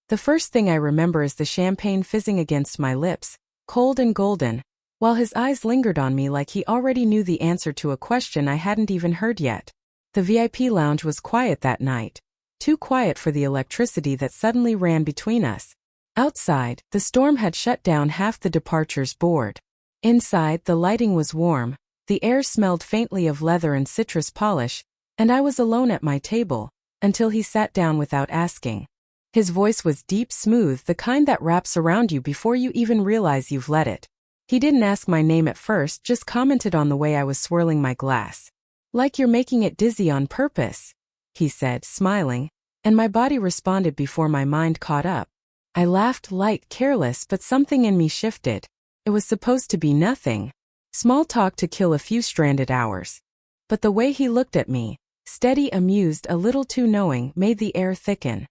The first thing I remember is the champagne fizzing against my lips, cold and golden, while his eyes lingered on me like he already knew the answer to a question I hadn't even heard yet. The VIP lounge was quiet that night, too quiet for the electricity that suddenly ran between us. Outside, the storm had shut down half the departures board. Inside, the lighting was warm, the air smelled faintly of leather and citrus polish, and I was alone at my table, until he sat down without asking. His voice was deep, smooth, the kind that wraps around you before you even realize you've let it. He didn't ask my name at first, just commented on the way I was swirling my glass. "Like you're making it dizzy on purpose," he said, smiling, and my body responded before my mind caught up. I laughed, light, careless, but something in me shifted. It was supposed to be nothing. Small talk to kill a few stranded hours. But the way he looked at me, steady, amused, a little too knowing, made the air thicken.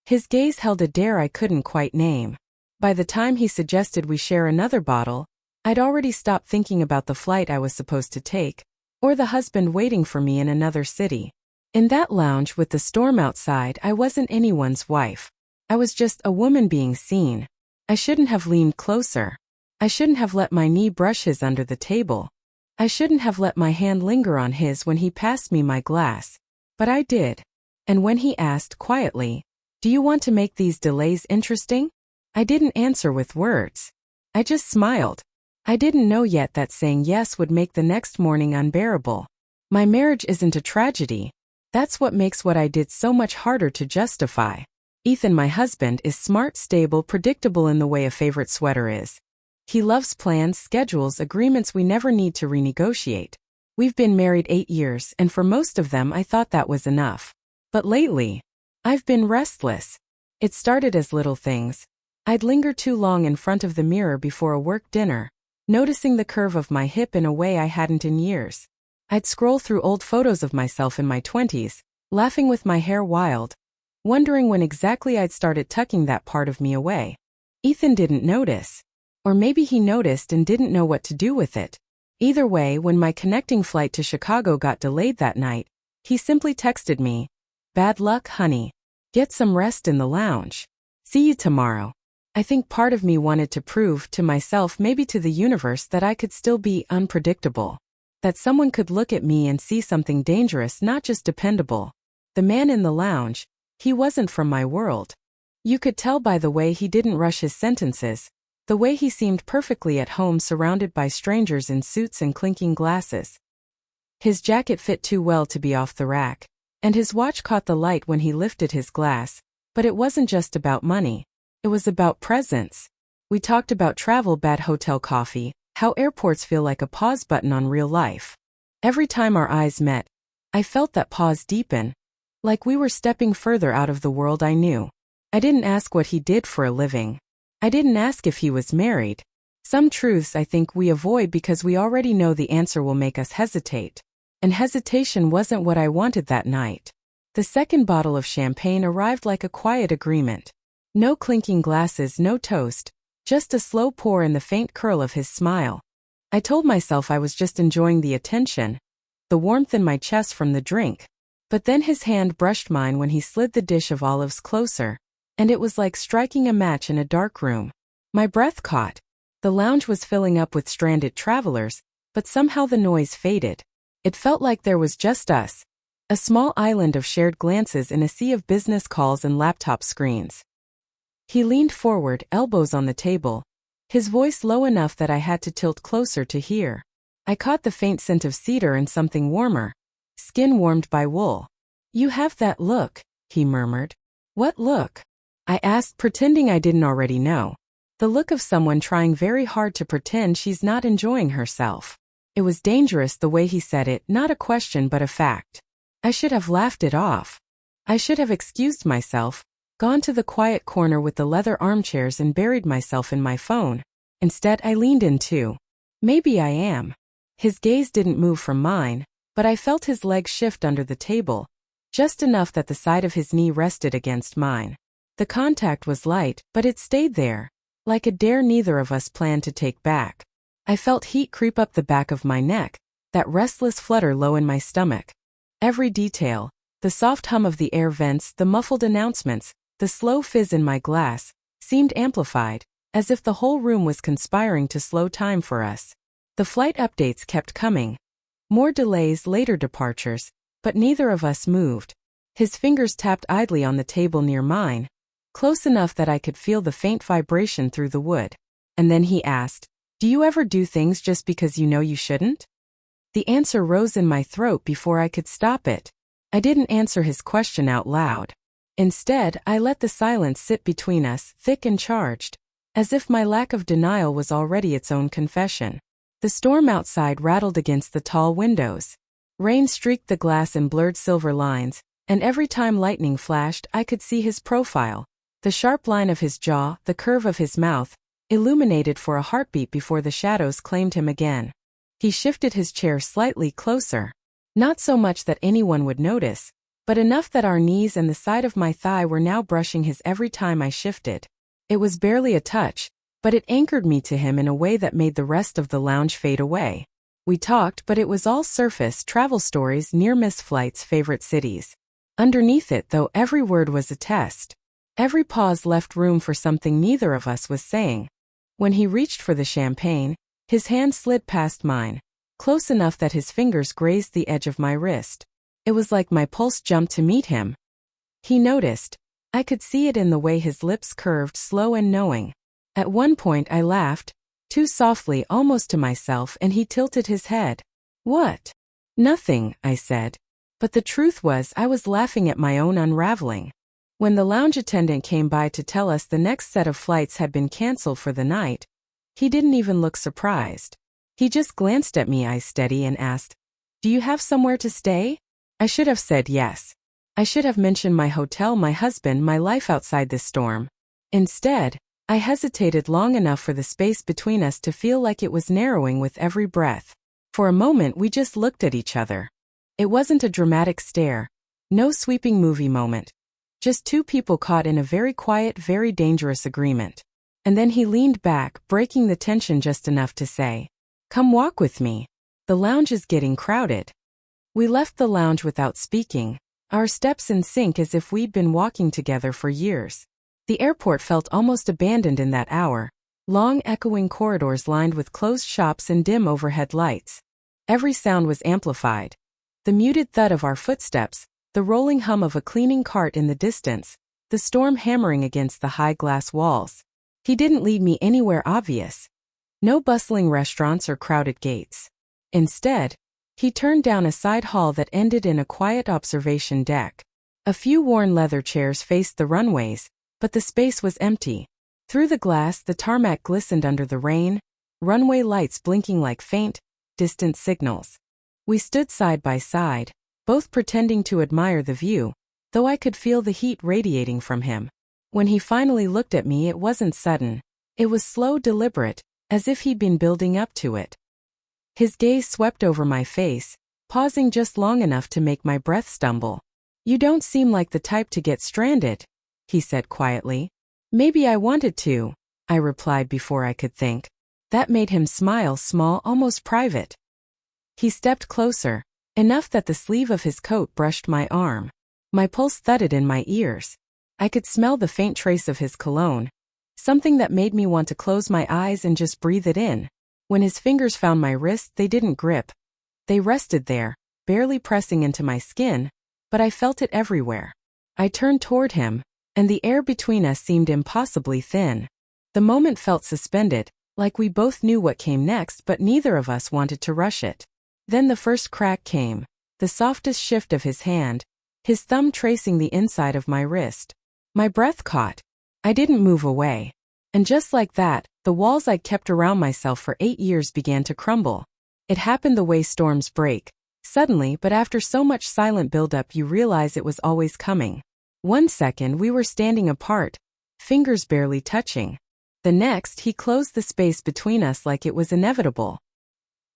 His gaze held a dare I couldn't quite name. By the time he suggested we share another bottle, I'd already stopped thinking about the flight I was supposed to take, or the husband waiting for me in another city. In that lounge with the storm outside, I wasn't anyone's wife. I was just a woman being seen. I shouldn't have leaned closer. I shouldn't have let my knee brush his under the table. I shouldn't have let my hand linger on his when he passed me my glass. But I did. And when he asked quietly, "Do you want to make these delays interesting?" I didn't answer with words. I just smiled. I didn't know yet that saying yes would make the next morning unbearable. My marriage isn't a tragedy. That's what makes what I did so much harder to justify. Ethan, my husband, is smart, stable, predictable in the way a favorite sweater is. He loves plans, schedules, agreements we never need to renegotiate. We've been married 8 years, and for most of them I thought that was enough. But lately, I've been restless. It started as little things. I'd linger too long in front of the mirror before a work dinner, noticing the curve of my hip in a way I hadn't in years. I'd scroll through old photos of myself in my 20s, laughing with my hair wild, wondering when exactly I'd started tucking that part of me away. Ethan didn't notice. Or maybe he noticed and didn't know what to do with it. Either way, when my connecting flight to Chicago got delayed that night, he simply texted me, "Bad luck, honey. Get some rest in the lounge. See you tomorrow." I think part of me wanted to prove to myself, maybe to the universe, that I could still be unpredictable. That someone could look at me and see something dangerous, not just dependable. The man in the lounge, he wasn't from my world. You could tell by the way he didn't rush his sentences, the way he seemed perfectly at home surrounded by strangers in suits and clinking glasses. His jacket fit too well to be off the rack, and his watch caught the light when he lifted his glass. But it wasn't just about money. It was about presence. We talked about travel, bad hotel coffee, how airports feel like a pause button on real life. Every time our eyes met, I felt that pause deepen, like we were stepping further out of the world I knew. I didn't ask what he did for a living. I didn't ask if he was married. Some truths I think we avoid because we already know the answer will make us hesitate. And hesitation wasn't what I wanted that night. The second bottle of champagne arrived like a quiet agreement. No clinking glasses, no toast, just a slow pour and the faint curl of his smile. I told myself I was just enjoying the attention, the warmth in my chest from the drink. But then his hand brushed mine when he slid the dish of olives closer, and it was like striking a match in a dark room. My breath caught. The lounge was filling up with stranded travelers, but somehow the noise faded. It felt like there was just us, a small island of shared glances in a sea of business calls and laptop screens. He leaned forward, elbows on the table, his voice low enough that I had to tilt closer to hear. I caught the faint scent of cedar and something warmer, skin warmed by wool. "You have that look," he murmured. "What look?" I asked, pretending I didn't already know. The look of someone trying very hard to pretend she's not enjoying herself. It was dangerous the way he said it, not a question but a fact. I should have laughed it off. I should have excused myself, gone to the quiet corner with the leather armchairs and buried myself in my phone. Instead, I leaned in too. Maybe I am. His gaze didn't move from mine, but I felt his legs shift under the table, just enough that the side of his knee rested against mine. The contact was light, but it stayed there, like a dare neither of us planned to take back. I felt heat creep up the back of my neck, that restless flutter low in my stomach. Every detail, the soft hum of the air vents, the muffled announcements, The slow fizz in my glass seemed amplified, as if the whole room was conspiring to slow time for us. The flight updates kept coming. More delays, later departures, but neither of us moved. His fingers tapped idly on the table near mine, close enough that I could feel the faint vibration through the wood. And then he asked, "Do you ever do things just because you know you shouldn't?" The answer rose in my throat before I could stop it. I didn't answer his question out loud. Instead, I let the silence sit between us, thick and charged, as if my lack of denial was already its own confession. The storm outside rattled against the tall windows. Rain streaked the glass in blurred silver lines, and every time lightning flashed, I could see his profile. The sharp line of his jaw, the curve of his mouth, illuminated for a heartbeat before the shadows claimed him again. He shifted his chair slightly closer. Not so much that anyone would notice, but enough that our knees and the side of my thigh were now brushing his every time I shifted. It was barely a touch, but it anchored me to him in a way that made the rest of the lounge fade away. We talked, but it was all surface, travel stories, near-miss flights, favorite cities. Underneath it, though, every word was a test. Every pause left room for something neither of us was saying. When he reached for the champagne, his hand slid past mine, close enough that his fingers grazed the edge of my wrist. It was like my pulse jumped to meet him. He noticed. I could see it in the way his lips curved, slow and knowing. At one point I laughed, too softly, almost to myself, and he tilted his head. "What?" "Nothing," I said. But the truth was I was laughing at my own unraveling. When the lounge attendant came by to tell us the next set of flights had been canceled for the night, he didn't even look surprised. He just glanced at me, eyes steady, and asked, "Do you have somewhere to stay?" I should have said yes. I should have mentioned my hotel, my husband, my life outside this storm. Instead, I hesitated long enough for the space between us to feel like it was narrowing with every breath. For a moment we just looked at each other. It wasn't a dramatic stare, no sweeping movie moment. Just two people caught in a very quiet, very dangerous agreement. And then he leaned back, breaking the tension just enough to say, "Come walk with me. The lounge is getting crowded." We left the lounge without speaking, our steps in sync as if we'd been walking together for years. The airport felt almost abandoned in that hour, long echoing corridors lined with closed shops and dim overhead lights. Every sound was amplified. The muted thud of our footsteps, the rolling hum of a cleaning cart in the distance, the storm hammering against the high glass walls. He didn't lead me anywhere obvious. No bustling restaurants or crowded gates. Instead, he turned down a side hall that ended in a quiet observation deck. A few worn leather chairs faced the runways, but the space was empty. Through the glass, the tarmac glistened under the rain, runway lights blinking like faint, distant signals. We stood side by side, both pretending to admire the view, though I could feel the heat radiating from him. When he finally looked at me, it wasn't sudden. It was slow, deliberate, as if he'd been building up to it. His gaze swept over my face, pausing just long enough to make my breath stumble. "You don't seem like the type to get stranded," he said quietly. "Maybe I wanted to," I replied before I could think. That made him smile, small, almost private. He stepped closer, enough that the sleeve of his coat brushed my arm. My pulse thudded in my ears. I could smell the faint trace of his cologne, something that made me want to close my eyes and just breathe it in. When his fingers found my wrist, they didn't grip. They rested there, barely pressing into my skin, but I felt it everywhere. I turned toward him, and the air between us seemed impossibly thin. The moment felt suspended, like we both knew what came next, but neither of us wanted to rush it. Then the first crack came, the softest shift of his hand, his thumb tracing the inside of my wrist. My breath caught. I didn't move away. And just like that, the walls I'd kept around myself for 8 years began to crumble. It happened the way storms break, suddenly, but after so much silent buildup you realize it was always coming. One second we were standing apart, fingers barely touching. The next he closed the space between us like it was inevitable.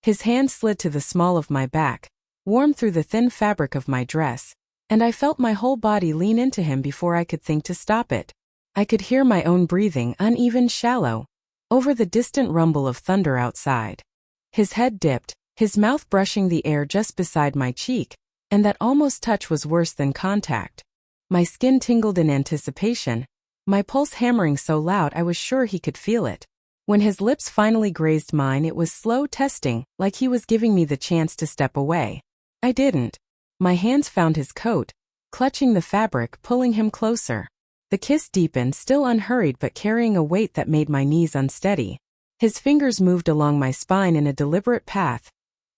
His hand slid to the small of my back, warm through the thin fabric of my dress, and I felt my whole body lean into him before I could think to stop it. I could hear my own breathing, uneven, shallow, over the distant rumble of thunder outside. His head dipped, his mouth brushing the air just beside my cheek, and that almost touch was worse than contact. My skin tingled in anticipation, my pulse hammering so loud I was sure he could feel it. When his lips finally grazed mine, it was slow testing, like he was giving me the chance to step away. I didn't. My hands found his coat, clutching the fabric, pulling him closer. The kiss deepened, still unhurried but carrying a weight that made my knees unsteady. His fingers moved along my spine in a deliberate path,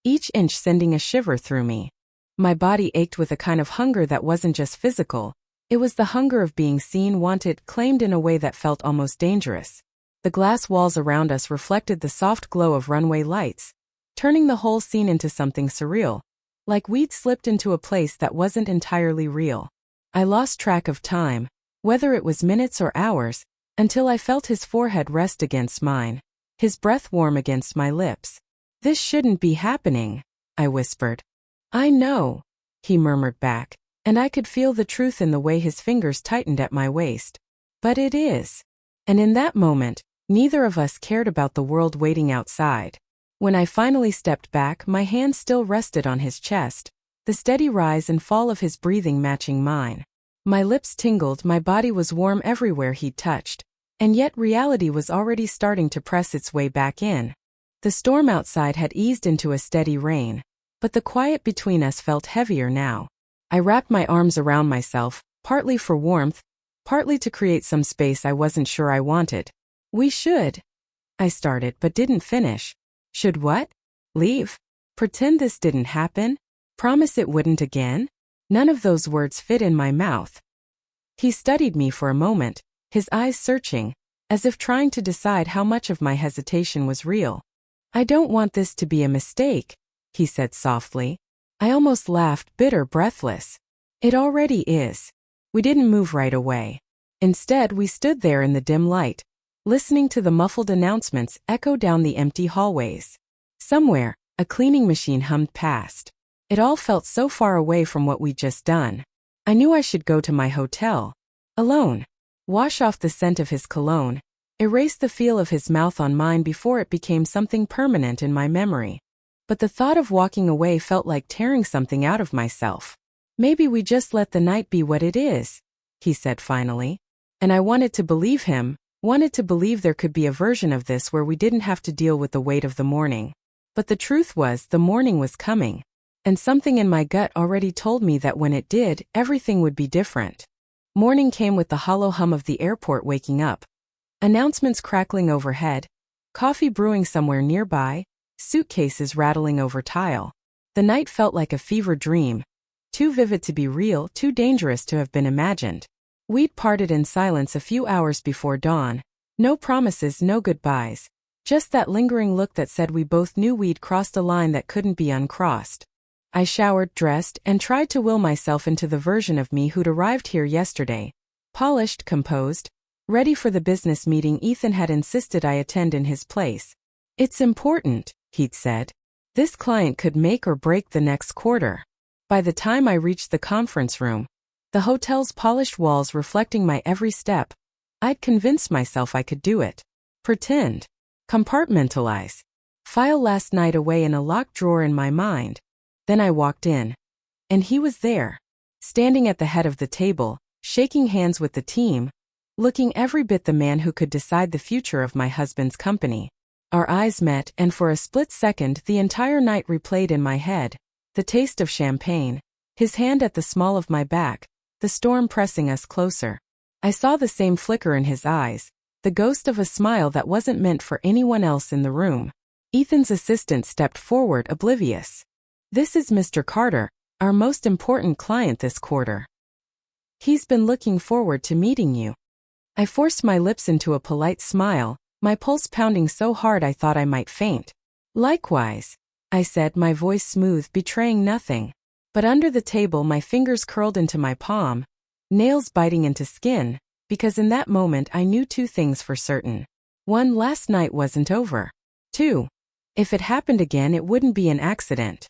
each inch sending a shiver through me. My body ached with a kind of hunger that wasn't just physical. It was the hunger of being seen, wanted, claimed in a way that felt almost dangerous. The glass walls around us reflected the soft glow of runway lights, turning the whole scene into something surreal, like we'd slipped into a place that wasn't entirely real. I lost track of time, whether it was minutes or hours, until I felt his forehead rest against mine, his breath warm against my lips. "This shouldn't be happening," I whispered. "I know," he murmured back, and I could feel the truth in the way his fingers tightened at my waist. "But it is." And in that moment, neither of us cared about the world waiting outside. When I finally stepped back, my hand still rested on his chest, the steady rise and fall of his breathing matching mine. My lips tingled, my body was warm everywhere he'd touched, and yet reality was already starting to press its way back in. The storm outside had eased into a steady rain, but the quiet between us felt heavier now. I wrapped my arms around myself, partly for warmth, partly to create some space I wasn't sure I wanted. "We should," I started but didn't finish. Should what? Leave? Pretend this didn't happen? Promise it wouldn't again? None of those words fit in my mouth. He studied me for a moment, his eyes searching, as if trying to decide how much of my hesitation was real. "I don't want this to be a mistake," he said softly. I almost laughed, bitter, breathless. "It already is." We didn't move right away. Instead, we stood there in the dim light, listening to the muffled announcements echo down the empty hallways. Somewhere, a cleaning machine hummed past. It all felt so far away from what we'd just done. I knew I should go to my hotel, alone, wash off the scent of his cologne, erase the feel of his mouth on mine before it became something permanent in my memory. But the thought of walking away felt like tearing something out of myself. "Maybe we just let the night be what it is," he said finally. And I wanted to believe him, wanted to believe there could be a version of this where we didn't have to deal with the weight of the morning. But the truth was, the morning was coming, and something in my gut already told me that when it did, everything would be different. Morning came with the hollow hum of the airport waking up, announcements crackling overhead, coffee brewing somewhere nearby, suitcases rattling over tile. The night felt like a fever dream, too vivid to be real, too dangerous to have been imagined. We'd parted in silence a few hours before dawn. No promises, no goodbyes. Just that lingering look that said we both knew we'd crossed a line that couldn't be uncrossed. I showered, dressed, and tried to will myself into the version of me who'd arrived here yesterday. Polished, composed, ready for the business meeting Ethan had insisted I attend in his place. "It's important," he'd said. "This client could make or break the next quarter." By the time I reached the conference room, the hotel's polished walls reflecting my every step, I'd convinced myself I could do it. Pretend. Compartmentalize. File last night away in a locked drawer in my mind. Then I walked in. And he was there, standing at the head of the table, shaking hands with the team, looking every bit the man who could decide the future of my husband's company. Our eyes met, and for a split second the entire night replayed in my head. The taste of champagne, his hand at the small of my back, the storm pressing us closer. I saw the same flicker in his eyes, the ghost of a smile that wasn't meant for anyone else in the room. Ethan's assistant stepped forward, oblivious. "This is Mr. Carter, our most important client this quarter. He's been looking forward to meeting you." I forced my lips into a polite smile, my pulse pounding so hard I thought I might faint. "Likewise," I said, my voice smooth, betraying nothing. But under the table my fingers curled into my palm, nails biting into skin, because in that moment I knew two things for certain. 1, last night wasn't over. 2, if it happened again it wouldn't be an accident.